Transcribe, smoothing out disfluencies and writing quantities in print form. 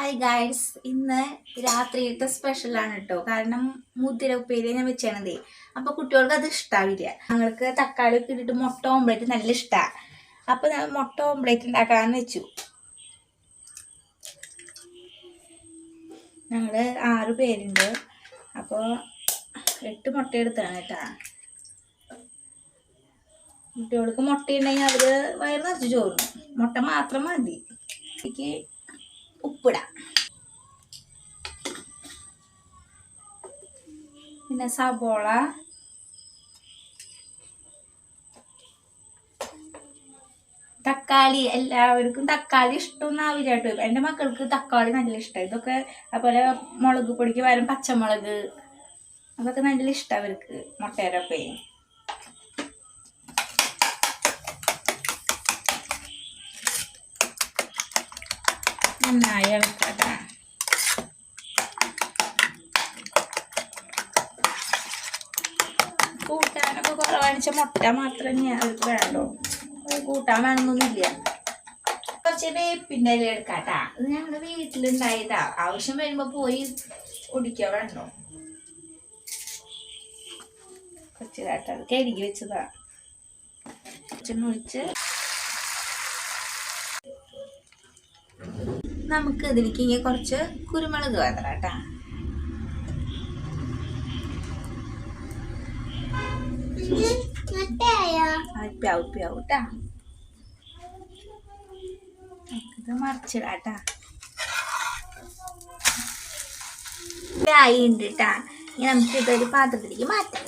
Hi guys, ഇന്ന് രാത്രിയിലത്തെ സ്പെഷ്യലാണ് കേട്ടോ. കാരണം മുതിര ഉപ്പേരി ഞാൻ വെച്ചത്. അപ്പോൾ കുട്ടികൾക്ക് അത് ഇഷ്ടാവില്ല. ഞങ്ങൾക്ക് തക്കാളി ഒക്കെ ഇട്ടിട്ട് മുട്ട ഓംപ്ലേറ്റ് നല്ല ഇഷ്ടമാണ്. അപ്പോൾ ഞാൻ മുട്ട ഓംപ്ലേറ്റ് ഉണ്ടാക്കാമെന്ന് വെച്ചു. ഞങ്ങൾ 6 പേരുണ്ട്. അപ്പോൾ 8 മുട്ട എടുത്താണ് കേട്ടാ. കുട്ടികൾക്ക് മുട്ട ഉണ്ടെങ്കിൽ അവർ വയറ് നിറച്ച് ചോറും. മുട്ട മാത്രം മതി. എനിക്ക് ഉപ്പിടാം, പിന്നെ സബോള, തക്കാളി. എല്ലാവർക്കും തക്കാളി ഇഷ്ടമൊന്നും ആവില്ല കേട്ടോ. എൻ്റെ മക്കൾക്ക് തക്കാളി നല്ല ഇഷ്ടമാണ്. ഇതൊക്കെ അതുപോലെ മുളക് പൊടിക്ക് പകരം പച്ചമുളക്, അതൊക്കെ നല്ല ഇഷ്ടമാണ് അവർക്ക്. മുട്ടേരപ്പേ നന്നായി ഇളക്കാം. കൂട്ടാനൊക്കെ കുറവാണിച്ച മുട്ട മാത്രമേ അവർക്ക് വേണ്ടോ. കൂട്ടാൻ വേണമെന്നൊന്നുമില്ല. കുറച്ച് വേപ്പിൻ്റെ ഇല എടുക്കാട്ടാ. ഇത് ഞങ്ങളുടെ വീട്ടിലുണ്ടായതാ. ആവശ്യം വരുമ്പോ പോയി ഒടിക്കുക വേണ്ടോ. കുറച്ച് കാട്ടാ, അത് കരുകി വെച്ചതാ. ഒഴിച്ച് നമുക്ക് ഇതിലേക്ക് ഇങ്ങനെ കുറച്ച് കുരുമുളക് വേണം കേട്ടാ. ഉപ്പിയാവൂട്ടാ. ഇത് മറിച്ചിടാട്ടാ. ആയി ഉണ്ട് കേട്ടാ. ഇനി നമുക്ക് ഇതൊരു പാത്രത്തിലേക്ക് മാറ്റാം.